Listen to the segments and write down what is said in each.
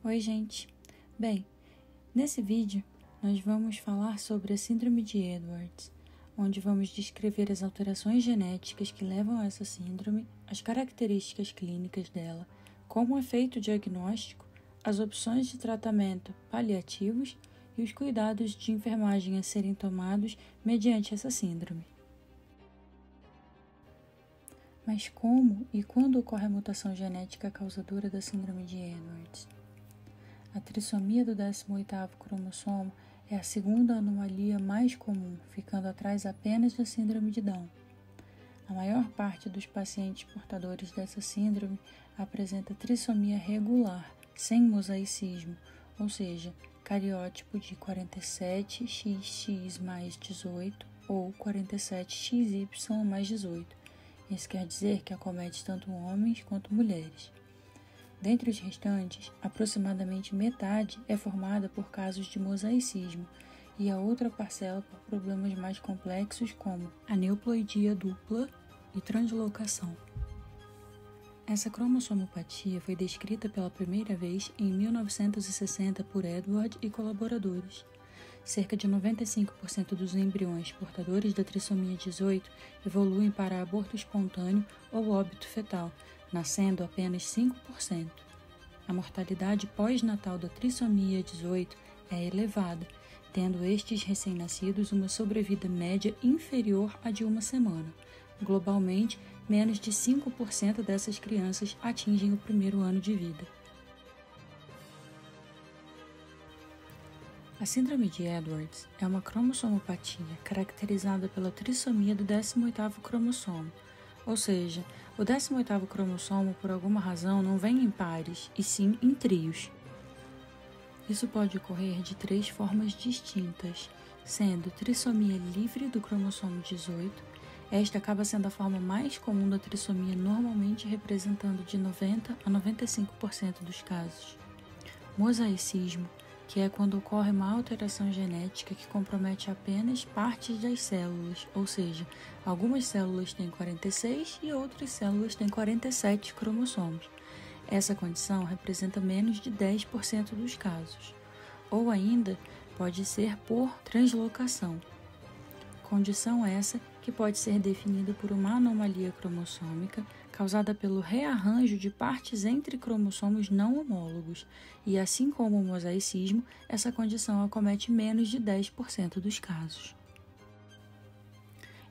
Oi, gente! Bem, nesse vídeo nós vamos falar sobre a Síndrome de Edwards, onde vamos descrever as alterações genéticas que levam a essa síndrome, as características clínicas dela, como é feito o diagnóstico, as opções de tratamento paliativos e os cuidados de enfermagem a serem tomados mediante essa síndrome. Mas como e quando ocorre a mutação genética causadora da Síndrome de Edwards? A trissomia do 18º cromossomo é a segunda anomalia mais comum, ficando atrás apenas da síndrome de Down. A maior parte dos pacientes portadores dessa síndrome apresenta trissomia regular, sem mosaicismo, ou seja, cariótipo de 47XX mais 18 ou 47XY mais 18. Isso quer dizer que acomete tanto homens quanto mulheres. Dentre os restantes, aproximadamente metade é formada por casos de mosaicismo e a outra parcela por problemas mais complexos como aneuploidia dupla e translocação. Essa cromossomopatia foi descrita pela primeira vez em 1960 por Edward e colaboradores. Cerca de 95% dos embriões portadores da trissomia 18 evoluem para aborto espontâneo ou óbito fetal, nascendo apenas 5%. A mortalidade pós-natal da trissomia 18 é elevada, tendo estes recém-nascidos uma sobrevida média inferior à de uma semana. Globalmente, menos de 5% dessas crianças atingem o primeiro ano de vida. A Síndrome de Edwards é uma cromossomopatia caracterizada pela trissomia do 18º cromossomo, ou seja, o 18º cromossomo, por alguma razão, não vem em pares, e sim em trios. Isso pode ocorrer de 3 formas distintas, sendo trissomia livre do cromossomo 18, esta acaba sendo a forma mais comum da trissomia, normalmente representando de 90% a 95% dos casos. Mosaicismo, que é quando ocorre uma alteração genética que compromete apenas partes das células, ou seja, algumas células têm 46 e outras células têm 47 cromossomos. Essa condição representa menos de 10% dos casos. Ou ainda, pode ser por translocação. Condição essa que pode ser definida por uma anomalia cromossômica causada pelo rearranjo de partes entre cromossomos não homólogos, e assim como o mosaicismo, essa condição acomete menos de 10% dos casos.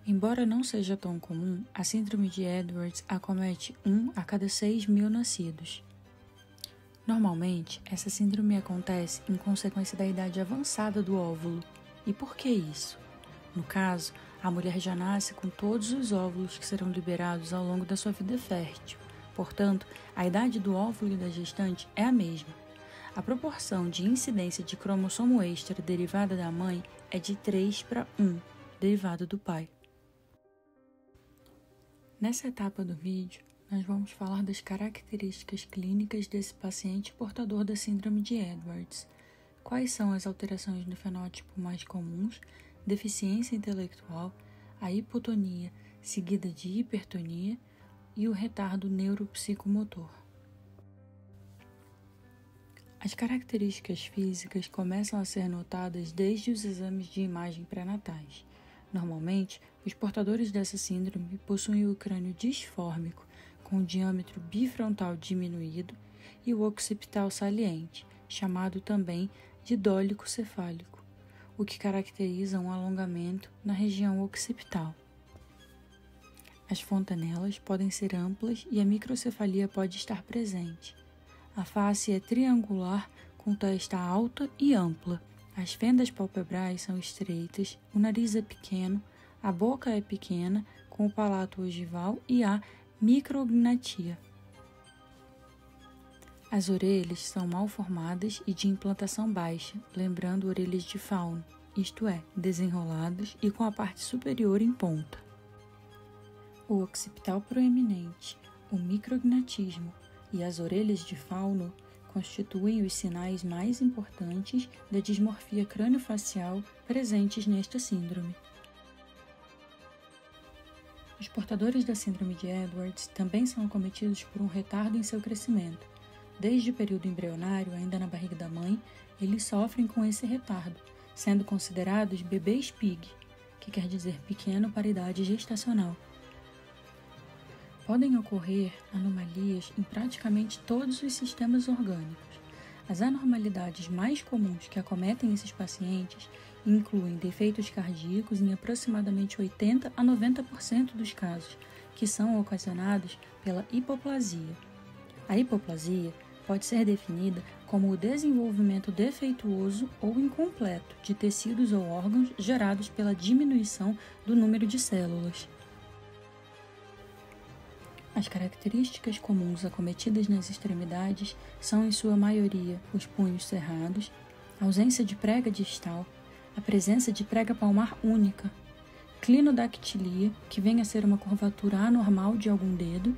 Embora não seja tão comum, a síndrome de Edwards acomete 1 a cada 6.000 nascidos. Normalmente, essa síndrome acontece em consequência da idade avançada do óvulo. E por que isso? No caso, a mulher já nasce com todos os óvulos que serão liberados ao longo da sua vida fértil. Portanto, a idade do óvulo e da gestante é a mesma. A proporção de incidência de cromossomo extra derivada da mãe é de 3:1, derivado do pai. Nessa etapa do vídeo, nós vamos falar das características clínicas desse paciente portador da síndrome de Edwards. Quais são as alterações no fenótipo mais comuns, deficiência intelectual, a hipotonia seguida de hipertonia e o retardo neuropsicomotor. As características físicas começam a ser notadas desde os exames de imagem pré-natais. Normalmente, os portadores dessa síndrome possuem o crânio disfórmico, com o diâmetro bifrontal diminuído e o occipital saliente, chamado também de dólico cefálico, o que caracteriza um alongamento na região occipital. As fontanelas podem ser amplas e a microcefalia pode estar presente. A face é triangular, com testa alta e ampla. As fendas palpebrais são estreitas, o nariz é pequeno, a boca é pequena, com o palato ogival e há micrognatia. As orelhas são mal formadas e de implantação baixa, lembrando orelhas de fauno, isto é, desenroladas e com a parte superior em ponta. O occipital proeminente, o micrognatismo e as orelhas de fauno constituem os sinais mais importantes da dismorfia craniofacial presentes nesta síndrome. Os portadores da síndrome de Edwards também são acometidos por um retardo em seu crescimento. desde o período embrionário, ainda na barriga da mãe, eles sofrem com esse retardo, sendo considerados bebês PIG, que quer dizer pequeno para a idade gestacional. Podem ocorrer anomalias em praticamente todos os sistemas orgânicos. As anormalidades mais comuns que acometem esses pacientes incluem defeitos cardíacos em aproximadamente 80 a 90% dos casos, que são ocasionados pela hipoplasia. A hipoplasia pode ser definida como o desenvolvimento defeituoso ou incompleto de tecidos ou órgãos gerados pela diminuição do número de células. As características comuns acometidas nas extremidades são, em sua maioria, os punhos cerrados, a ausência de prega distal, a presença de prega palmar única, clinodactilia, que vem a ser uma curvatura anormal de algum dedo.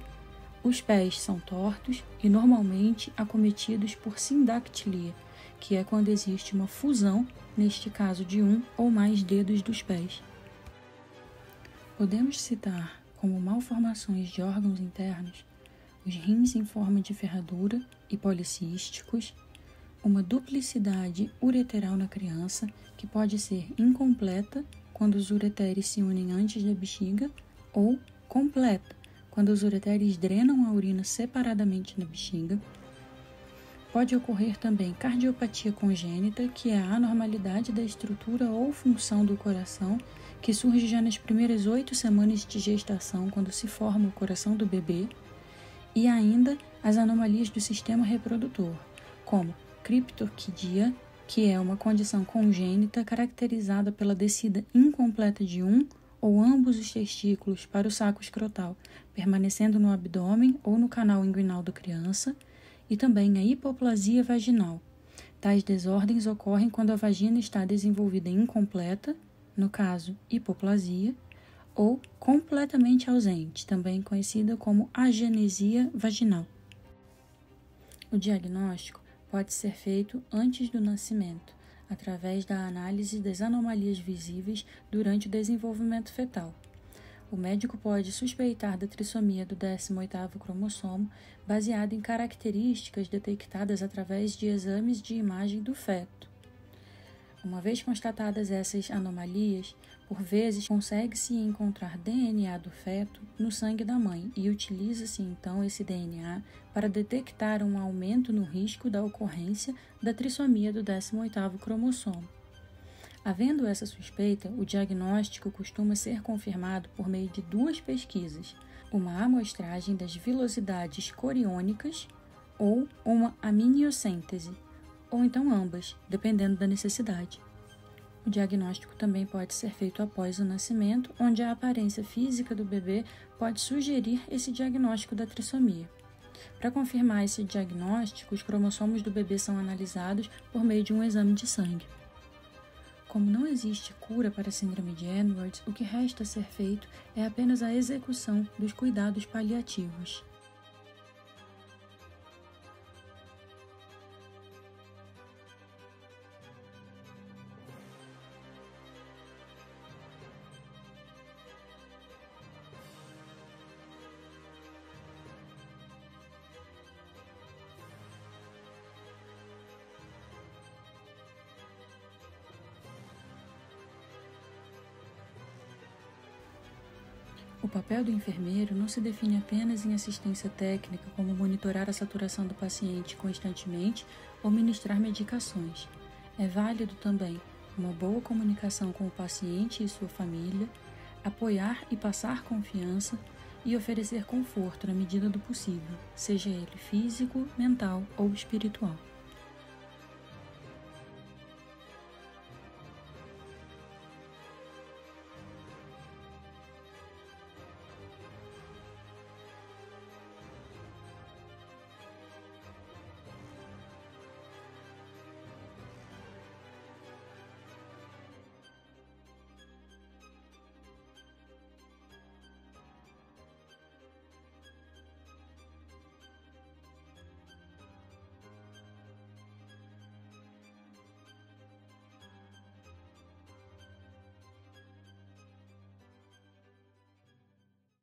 Os pés são tortos e normalmente acometidos por sindactilia, que é quando existe uma fusão, neste caso de um ou mais dedos dos pés. Podemos citar como malformações de órgãos internos os rins em forma de ferradura e policísticos, uma duplicidade ureteral na criança, que pode ser incompleta quando os ureteres se unem antes da bexiga, ou completa, quando os ureteres drenam a urina separadamente na bexiga. Pode ocorrer também cardiopatia congênita, que é a anormalidade da estrutura ou função do coração, que surge já nas primeiras 8 semanas de gestação, quando se forma o coração do bebê. E ainda as anomalias do sistema reprodutor, como criptorquidia, que é uma condição congênita caracterizada pela descida incompleta de um ou ambos os testículos para o saco escrotal, permanecendo no abdômen ou no canal inguinal da criança, e também a hipoplasia vaginal. Tais desordens ocorrem quando a vagina está desenvolvida incompleta, no caso, hipoplasia, ou completamente ausente, também conhecida como agenesia vaginal. O diagnóstico pode ser feito antes do nascimento, através da análise das anomalias visíveis durante o desenvolvimento fetal. O médico pode suspeitar da trissomia do 18º cromossomo baseado em características detectadas através de exames de imagem do feto. Uma vez constatadas essas anomalias, por vezes consegue-se encontrar DNA do feto no sangue da mãe e utiliza-se então esse DNA para detectar um aumento no risco da ocorrência da trissomia do 18º cromossomo. Havendo essa suspeita, o diagnóstico costuma ser confirmado por meio de 2 pesquisas, uma amostragem das vilosidades coriônicas ou uma amniocêntese, ou então ambas, dependendo da necessidade. O diagnóstico também pode ser feito após o nascimento, onde a aparência física do bebê pode sugerir esse diagnóstico da trissomia. Para confirmar esse diagnóstico, os cromossomos do bebê são analisados por meio de um exame de sangue. Como não existe cura para a síndrome de Edwards, o que resta a ser feito é apenas a execução dos cuidados paliativos. O papel do enfermeiro não se define apenas em assistência técnica, como monitorar a saturação do paciente constantemente ou ministrar medicações. É válido também uma boa comunicação com o paciente e sua família, apoiar e passar confiança e oferecer conforto na medida do possível, seja ele físico, mental ou espiritual.